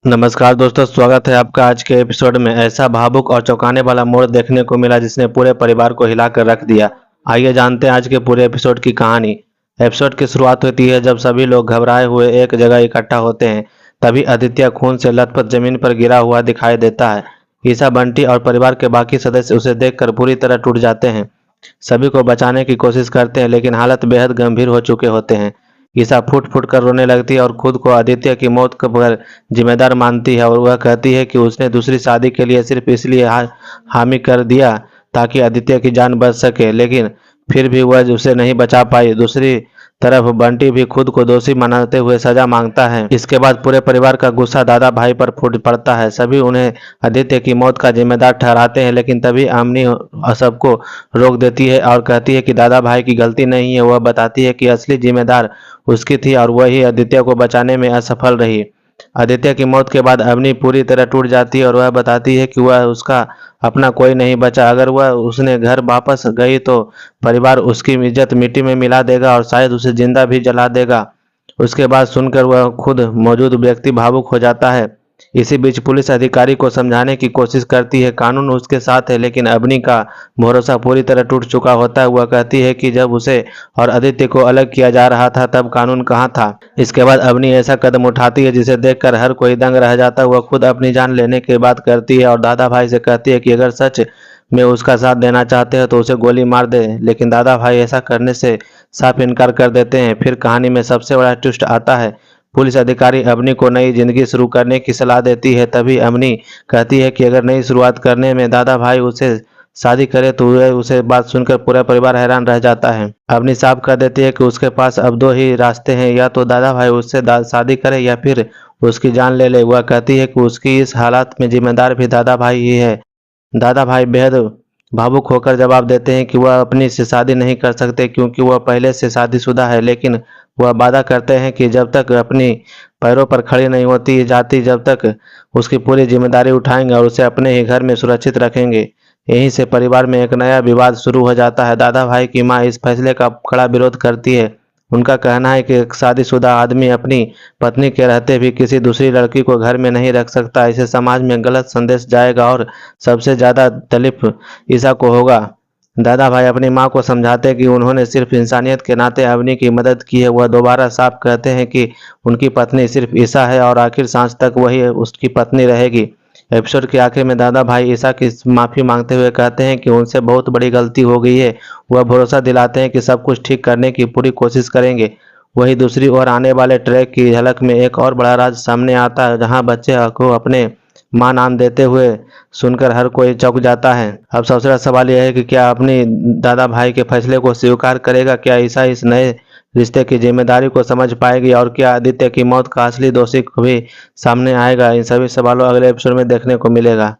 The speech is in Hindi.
नमस्कार दोस्तों, स्वागत है आपका आज के एपिसोड में। ऐसा भावुक और चौंकाने वाला मोड़ देखने को मिला जिसने पूरे परिवार को हिलाकर रख दिया। आइए जानते हैं आज के पूरे एपिसोड की कहानी। एपिसोड की शुरुआत होती है जब सभी लोग घबराए हुए एक जगह इकट्ठा होते हैं। तभी आदित्य खून से लथपथ जमीन पर गिरा हुआ दिखाई देता है। ईसा, बंटी और परिवार के बाकी सदस्य उसे देखकर पूरी तरह टूट जाते हैं। सभी को बचाने की कोशिश करते हैं लेकिन हालत बेहद गंभीर हो चुके होते हैं। ईसा फूट फूट कर रोने लगती है और खुद को आदित्य की मौत पर जिम्मेदार मानती है और वह कहती है कि उसने दूसरी शादी के लिए सिर्फ इसलिए हामी कर दिया ताकि आदित्य की जान बच सके, लेकिन फिर भी वह उसे नहीं बचा पाई। दूसरी तरफ बंटी भी खुद को दोषी मानते हुए सजा मांगता है। इसके बाद पूरे परिवार का गुस्सा दादा भाई पर फूट पड़ता है। सभी उन्हें आदित्य की मौत का जिम्मेदार ठहराते हैं, लेकिन तभी आमनी सबको रोक देती है और कहती है कि दादा भाई की गलती नहीं है। वह बताती है कि असली जिम्मेदार उसकी थी और वही आदित्य को बचाने में असफल रही। आदित्य की मौत के बाद अवनी पूरी तरह टूट जाती है और वह बताती है कि वह उसका अपना कोई नहीं बचा। अगर वह उसने घर वापस गई तो परिवार उसकी इज्जत मिट्टी में मिला देगा और शायद उसे जिंदा भी जला देगा। उसके बाद सुनकर वह खुद मौजूद व्यक्ति भावुक हो जाता है। इसी बीच पुलिस अधिकारी को समझाने की कोशिश करती है, कानून उसके साथ है, लेकिन अवनी का भरोसा पूरी तरह टूट चुका होता है। वह कहती है कि जब उसे और आदित्य को अलग किया जा रहा था तब कानून कहाँ था। इसके बाद अवनी ऐसा कदम उठाती है जिसे देखकर हर कोई दंग रह जाता है। वह खुद अपनी जान लेने की बात करती है और दादा भाई से कहती है कि अगर सच में उसका साथ देना चाहते हैं तो उसे गोली मार दे, लेकिन दादा भाई ऐसा करने से साफ इनकार कर देते हैं। फिर कहानी में सबसे बड़ा ट्विस्ट आता है। पुलिस अधिकारी अवनी को नई जिंदगी शुरू करने की सलाह देती है। तभी अवनी कहती है कि अगर नई शुरुआत करने में दादा भाई उसे शादी करे तो वह उसे बात सुनकर पूरा परिवार हैरान रह जाता है। अवनी साफ कर देती है कि उसके पास अब दो ही रास्ते हैं, या तो दादा भाई उससे शादी करे या फिर उसकी जान ले ले। वह कहती है कि उसकी इस हालात में जिम्मेदार भी दादा भाई ही है। दादा भाई बेहद भावुक होकर जवाब देते हैं कि वह अपनी से शादी नहीं कर सकते क्योंकि वह पहले से शादीशुदा है, लेकिन वह वादा करते हैं कि जब तक अपनी पैरों पर खड़ी नहीं होती जाती जब तक उसकी पूरी जिम्मेदारी उठाएंगे और उसे अपने ही घर में सुरक्षित रखेंगे। यहीं से परिवार में एक नया विवाद शुरू हो जाता है। दादा भाई की माँ इस फैसले का कड़ा विरोध करती है। उनका कहना है कि एक शादीशुदा आदमी अपनी पत्नी के रहते भी किसी दूसरी लड़की को घर में नहीं रख सकता। इसे समाज में गलत संदेश जाएगा और सबसे ज्यादा तकलीफ ईसा को होगा। दादा भाई अपनी माँ को समझाते हैं कि उन्होंने सिर्फ इंसानियत के नाते अवनी की मदद की है। वह दोबारा साफ कहते हैं कि उनकी पत्नी सिर्फ ईसा है और आखिर सांस तक वही उसकी पत्नी रहेगी। एपिसोड के आखिर में दादा भाई ईसा की माफी मांगते हुए कहते हैं कि उनसे बहुत बड़ी गलती हो गई है। वह भरोसा दिलाते हैं कि सब कुछ ठीक करने की पूरी कोशिश करेंगे। वहीं दूसरी ओर आने वाले ट्रैक की झलक में एक और बड़ा राज सामने आता है, जहां बच्चे को अपने मां नाम देते हुए सुनकर हर कोई चौंक जाता है। अब सबसे बड़ा सवाल यह है कि क्या अपनी दादा भाई के फैसले को स्वीकार करेगा? क्या ईसा इस नए रिश्ते की जिम्मेदारी को समझ पाएगी? और क्या आदित्य की मौत का असली दोषी भी सामने आएगा? इन सभी सवालों अगले एपिसोड में देखने को मिलेगा।